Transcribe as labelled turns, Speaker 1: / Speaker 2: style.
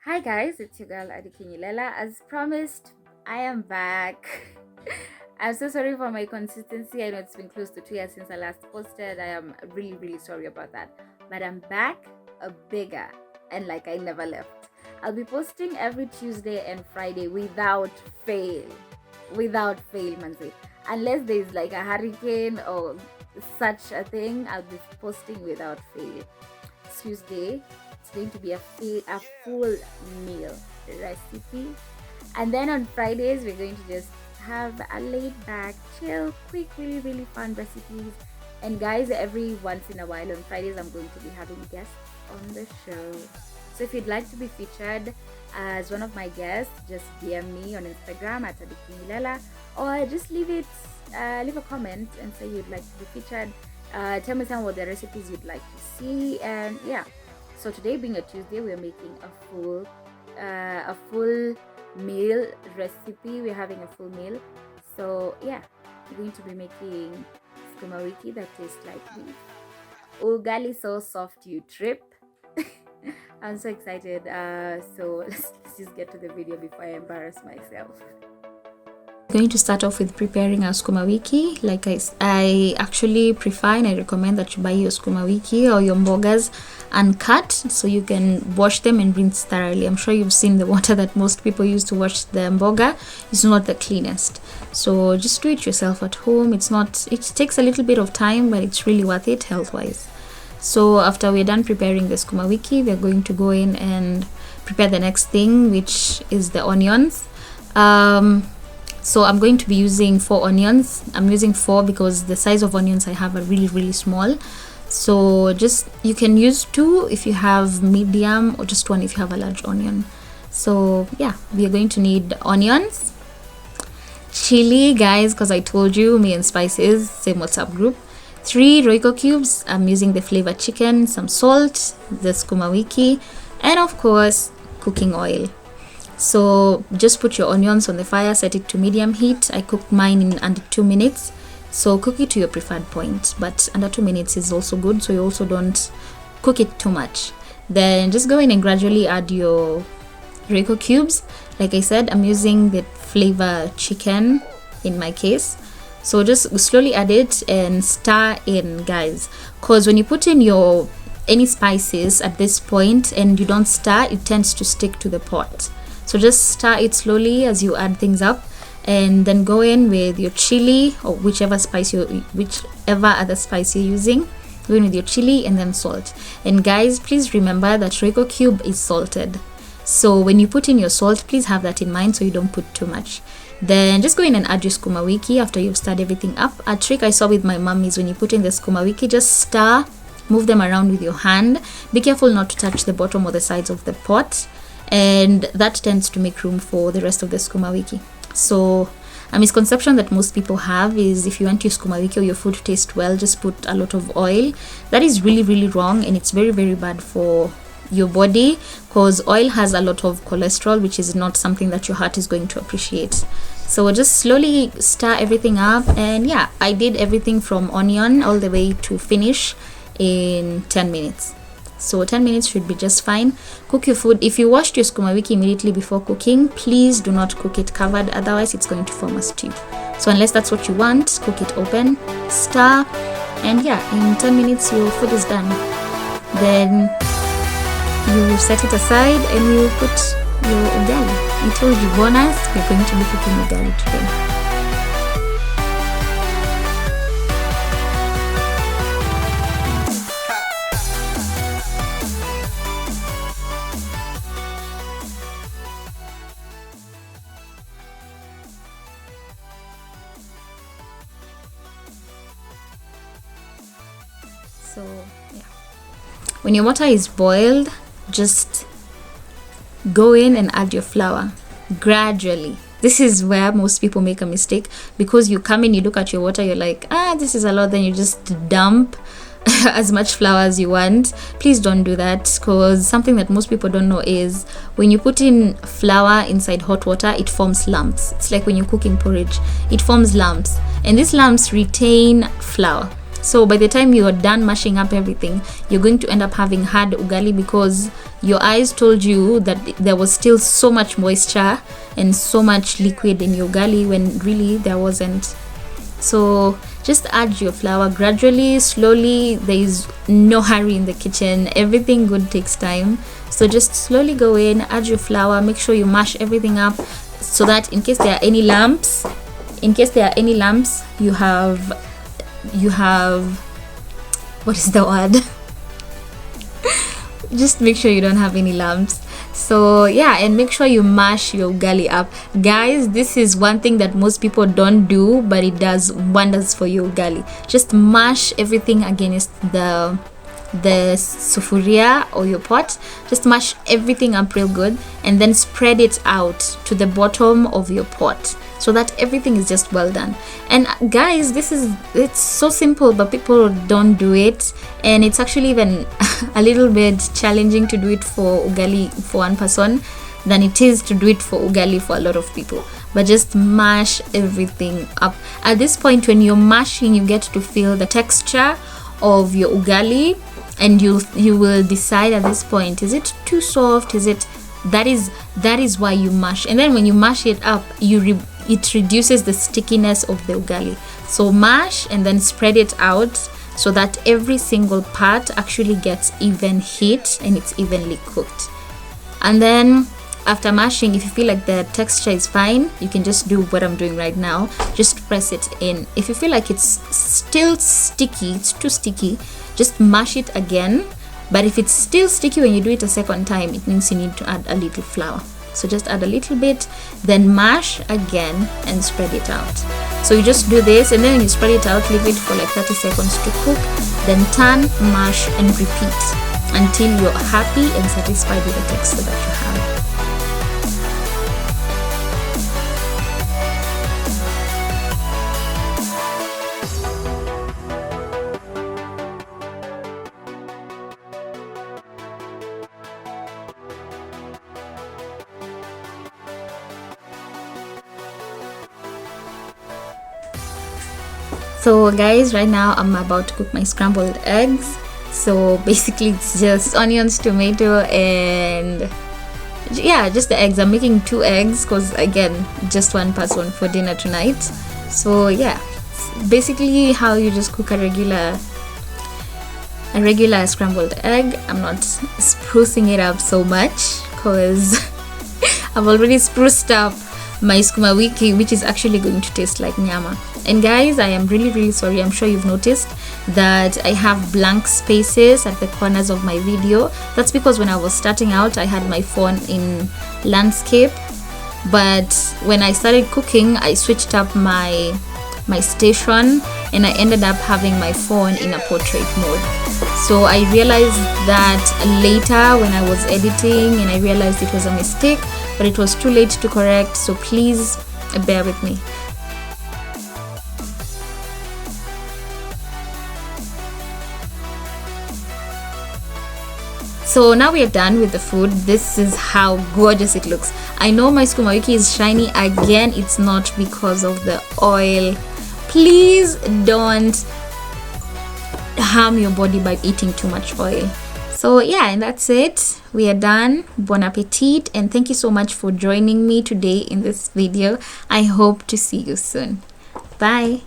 Speaker 1: Hi guys, it's your girl Adikinyilela. As promised, I am back. I'm so sorry for my consistency. I know it's been close to 2 years since I last posted. I am really sorry about that. But I'm back, bigger, and like I never left. I'll be posting every Tuesday and Friday without fail. Without fail, manzi. Unless there's like a hurricane or such a thing, I'll be posting without fail. Tuesday, it's going to be a full meal recipe, and then on Fridays we're going to just have a laid back, chill, quick, really fun recipes. And guys, every once in a while on Fridays I'm going to be having guests on the show. So if you'd like to be featured as one of my guests, just DM me on Instagram at Adikinyilela, or just leave a comment and say you'd like to be featured. Tell me some of the recipes you'd like to see, and yeah. So today, being a Tuesday, we're making a full meal recipe. We're having a full meal. So yeah, we're going to be making Sukumawiki that tastes like beef. Ugali so soft you trip. I'm so excited. So let's just get to the video before I embarrass myself.
Speaker 2: Going to start off with preparing our Sukumawiki. Like I actually prefer and I recommend that you buy your Sukumawiki or your mbogas uncut, so you can wash them and rinse thoroughly. I'm sure you've seen the water that most people use to wash the mboga is not the cleanest, so just do it yourself at home. It takes a little bit of time, but it's really worth it health wise. So after we're done preparing the Sukumawiki, we're going to go in and prepare the next thing, which is the onions. So I'm going to be using 4 onions. I'm using 4 because the size of onions I have are really small. So just, you can use 2 if you have medium, or just 1 if you have a large onion. So yeah, we are going to need onions, chili, guys, because I told you, me and spices, same WhatsApp group. 3 Royco cubes. I'm using the flavor chicken, some salt, the Sukumawiki, and of course cooking oil. So just put your onions on the fire, set it to medium heat. I cooked mine in under 2 minutes. So cook it to your preferred point, but under 2 minutes is also good, so you also don't cook it too much. Then just go in and gradually add your Royco cubes. Like I said, I'm using the flavor chicken in my case. So just slowly add it and stir in, guys, because when you put in your any spices at this point and you don't stir, it tends to stick to the pot. So just stir it slowly as you add things up, and then go in with your chili or whichever other spice you're using. Go in with your chili and then salt. And guys, please remember that Royco cube is salted. So when you put in your salt, please have that in mind so you don't put too much. Then just go in and add your Sukumawiki after you've stirred everything up. A trick I saw with my mom is when you put in the Sukumawiki, just stir, move them around with your hand. Be careful not to touch the bottom or the sides of the pot, and that tends to make room for the rest of the Sukumawiki. So a misconception that most people have is if you want your Sukumawiki or your food to taste well, just put a lot of oil. That is really wrong, and it's very bad for your body, because oil has a lot of cholesterol, which is not something that your heart is going to appreciate. So just slowly stir everything up, and yeah, I did everything from onion all the way to finish in 10 minutes. So 10 minutes should be just fine. Cook your food. If you washed your Sukumawiki immediately before cooking, please do not cook it covered, otherwise it's going to form a stew. So unless that's what you want, cook it open, stir, and yeah, in 10 minutes your food is done. Then you set it aside and you put your ugali. I told you, bonus, we're going to be cooking ugali today. So yeah, when your water is boiled, just go in and add your flour gradually. This is where most people make a mistake, because you come in, you look at your water, you're like, this is a lot, then you just dump as much flour as you want. Please don't do that, because something that most people don't know is when you put in flour inside hot water, it forms lumps. It's like when you're cooking porridge, it forms lumps, and these lumps retain flour. So by the time you're done mashing up everything, you're going to end up having hard ugali because your eyes told you that there was still so much moisture and so much liquid in your ugali when really there wasn't. So just add your flour gradually, slowly. There is no hurry in the kitchen. Everything good takes time. So just slowly go in, add your flour, make sure you mash everything up so that in case there are any lumps, you have what is the word? Just make sure you don't have any lumps. So yeah, and make sure you mash your ugali up, guys. This is one thing that most people don't do, but it does wonders for your ugali. Just mash everything against the sufuria or your pot. Just mash everything up real good and then spread it out to the bottom of your pot so that everything is just well done. And guys, it's so simple, but people don't do it, and it's actually even a little bit challenging to do it for ugali for one person than it is to do it for ugali for a lot of people. But just mash everything up. At this point, when you're mashing, you get to feel the texture of your ugali, and you will decide at this point, is it too soft, is it that is why you mash. And then when you mash it up, it reduces the stickiness of the ugali. So mash and then spread it out so that every single part actually gets even heat and it's evenly cooked. And then after mashing, if you feel like the texture is fine, you can just do what I'm doing right now. Just press it in. If you feel like it's still sticky, it's too sticky, just mash it again. But if it's still sticky when you do it a second time, it means you need to add a little flour. So just add a little bit, then mash again and spread it out. So you just do this, and then when you spread it out, leave it for like 30 seconds to cook, then turn, mash and repeat until you're happy and satisfied with the texture that you have. So guys, right now I'm about to cook my scrambled eggs. So basically it's just onions, tomato, and yeah, just the eggs. I'm making 2 eggs because again, just one person for dinner tonight. So yeah, basically how you just cook a regular scrambled egg. I'm not sprucing it up so much because I've already spruced up my Sukumawiki, which is actually going to taste like nyama. And guys, I am really sorry. I'm sure you've noticed that I have blank spaces at the corners of my video. That's because when I was starting out, I had my phone in landscape, but when I started cooking, I switched up my station and I ended up having my phone in a portrait mode. So I realized that later when I was editing, and I realized it was a mistake, but it was too late to correct, so please bear with me. So now we are done with the food. This is how gorgeous it looks. I know my Sukumawiki is shiny. Again, it's not because of the oil. Please don't harm your body by eating too much oil. So yeah, and that's it. We are done. Bon appetit, and thank you so much for joining me today in this video. I hope to see you soon. Bye.